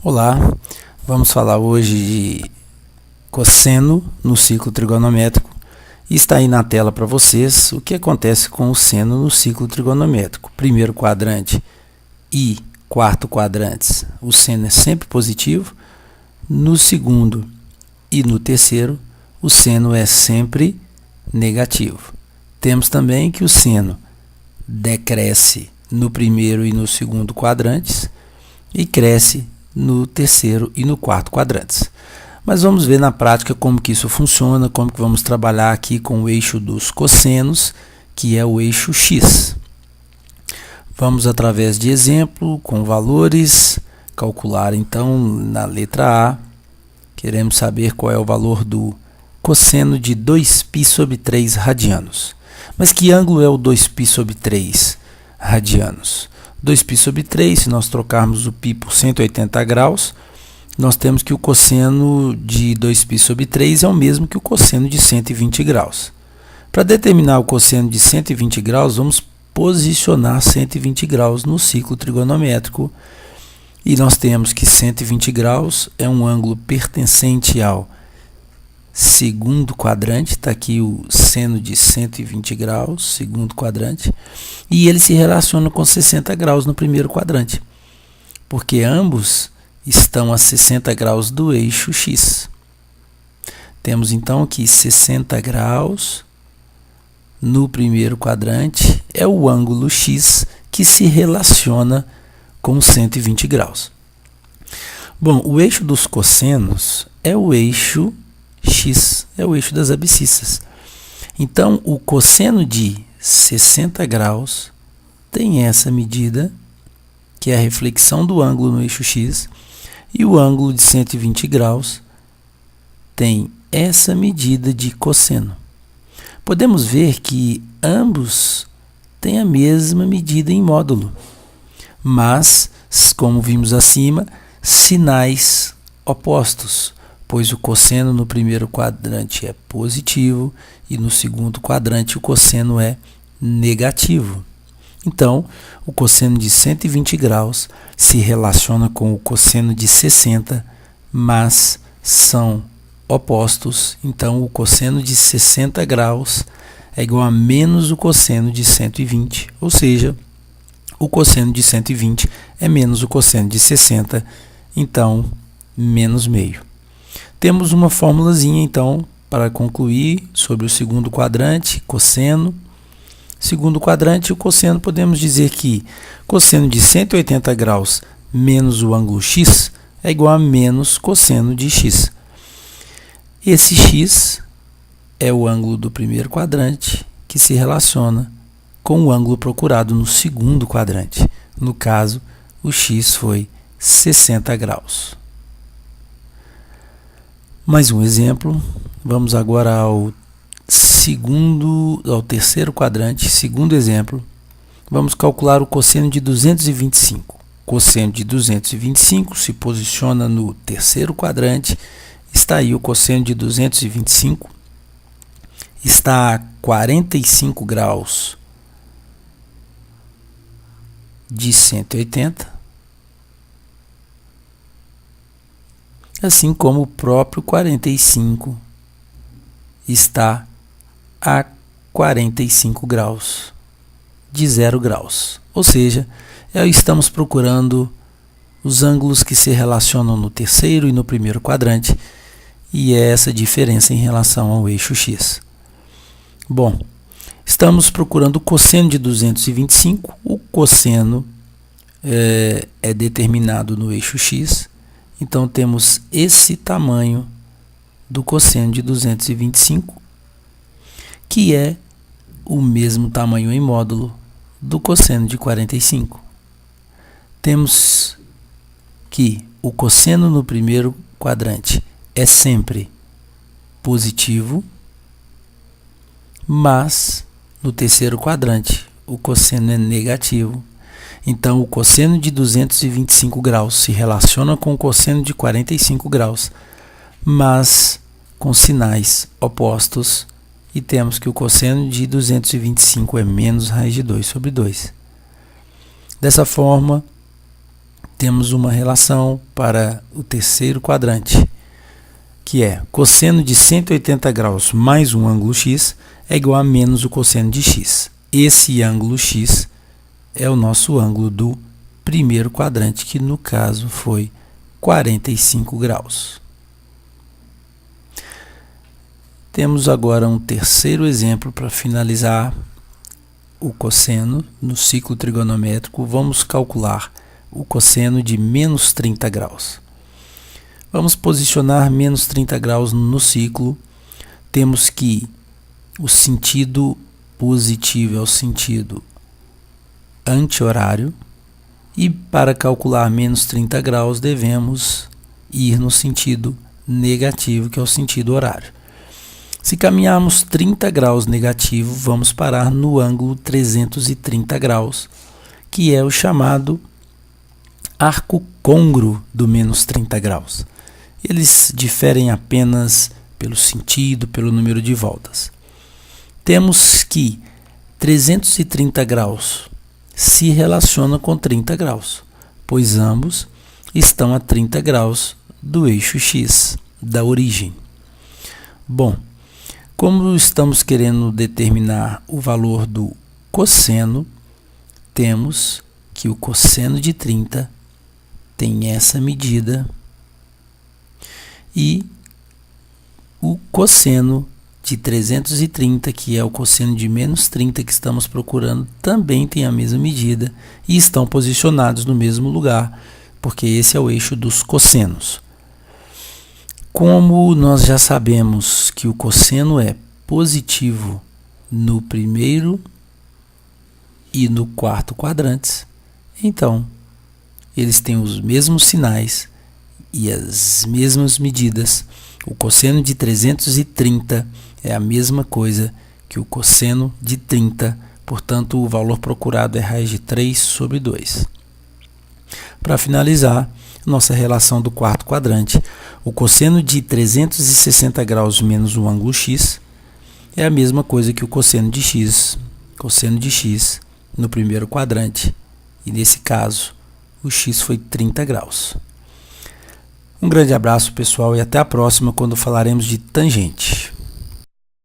Olá, vamos falar hoje de cosseno no ciclo trigonométrico. E está aí na tela para vocês o que acontece com o seno no ciclo trigonométrico. Primeiro quadrante e quarto quadrantes, o seno é sempre positivo. No segundo e no terceiro, o seno é sempre negativo. Temos também que o seno decresce no primeiro e no segundo quadrantes e cresce no terceiro e no quarto quadrantes. Mas vamos ver na prática como que isso funciona, como que vamos trabalhar aqui com o eixo dos cossenos, que é o eixo X. Vamos, através de exemplo, com valores, calcular então na letra A. Queremos saber qual é o valor do cosseno de 2π sobre 3 radianos. Mas que ângulo é o 2π sobre 3 radianos? 2π sobre 3, se nós trocarmos o π por 180 graus, nós temos que o cosseno de 2π sobre 3 é o mesmo que o cosseno de 120 graus. Para determinar o cosseno de 120 graus, vamos posicionar 120 graus no ciclo trigonométrico. E nós temos que 120 graus é um ângulo pertencente ao segundo quadrante, está aqui o seno de 120 graus, segundo quadrante, e ele se relaciona com 60 graus no primeiro quadrante, porque ambos estão a 60 graus do eixo X. Temos então que 60 graus no primeiro quadrante é o ângulo X que se relaciona com 120 graus. Bom, o eixo dos cossenos é o eixo X, é o eixo das abscissas. Então, o cosseno de 60 graus tem essa medida, que é a reflexão do ângulo no eixo X, e o ângulo de 120 graus tem essa medida de cosseno. Podemos ver que ambos têm a mesma medida em módulo, mas, como vimos acima, sinais opostos, pois o cosseno no primeiro quadrante é positivo e no segundo quadrante o cosseno é negativo. Então, o cosseno de 120 graus se relaciona com o cosseno de 60, mas são opostos. Então, o cosseno de 60 graus é igual a menos o cosseno de 120, ou seja, o cosseno de 120 é menos o cosseno de 60, então, menos meio. Temos uma formulazinha, então, para concluir sobre o segundo quadrante, cosseno. Segundo quadrante, o cosseno, podemos dizer que cosseno de 180 graus menos o ângulo X é igual a menos cosseno de X. Esse X é o ângulo do primeiro quadrante que se relaciona com o ângulo procurado no segundo quadrante. No caso, o X foi 60 graus. Mais um exemplo. Vamos agora ao terceiro quadrante, segundo exemplo. Vamos calcular o cosseno de 225. Cosseno de 225 se posiciona no terceiro quadrante. Está aí o cosseno de 225. Está a 45 graus de 180. Assim como o próprio 45 está a 45 graus de 0 graus. Ou seja, estamos procurando os ângulos que se relacionam no terceiro e no primeiro quadrante, e é essa diferença em relação ao eixo X. Bom, estamos procurando o cosseno de 225. O cosseno é determinado no eixo X. Então, temos esse tamanho do cosseno de 225, que é o mesmo tamanho em módulo do cosseno de 45. Temos que o cosseno no primeiro quadrante é sempre positivo, mas no terceiro quadrante o cosseno é negativo. Então, o cosseno de 225 graus se relaciona com o cosseno de 45 graus, mas com sinais opostos, e temos que o cosseno de 225 é menos raiz de 2 sobre 2. Dessa forma, temos uma relação para o terceiro quadrante, que é cosseno de 180 graus mais um ângulo x é igual a menos o cosseno de x. Esse ângulo x é o nosso ângulo do primeiro quadrante, que no caso foi 45 graus. Temos agora um terceiro exemplo para finalizar o cosseno no ciclo trigonométrico. Vamos calcular o cosseno de menos 30 graus. Vamos posicionar menos 30 graus no ciclo. Temos que o sentido positivo é o sentido anti-horário, e para calcular menos 30 graus devemos ir no sentido negativo, que é o sentido horário. Se caminharmos 30 graus negativo, vamos parar no ângulo 330 graus, que é o chamado arco côngruo do menos 30 graus. Eles diferem apenas pelo sentido, pelo número de voltas. Temos que 330 graus se relaciona com 30 graus, pois ambos estão a 30 graus do eixo x, da origem. Bom, como estamos querendo determinar o valor do cosseno, temos que o cosseno de 30 tem essa medida e o cosseno de 330, que é o cosseno de menos 30 que estamos procurando, também tem a mesma medida e estão posicionados no mesmo lugar, porque esse é o eixo dos cossenos. Como nós já sabemos que o cosseno é positivo no primeiro e no quarto quadrantes, então eles têm os mesmos sinais e as mesmas medidas. O cosseno de 330 é a mesma coisa que o cosseno de 30, portanto o valor procurado é raiz de 3 sobre 2. Para finalizar, nossa relação do quarto quadrante, o cosseno de 360 graus menos o ângulo x é a mesma coisa que o cosseno de x no primeiro quadrante, e nesse caso o x foi 30 graus. Um grande abraço, pessoal, e até a próxima, quando falaremos de tangente.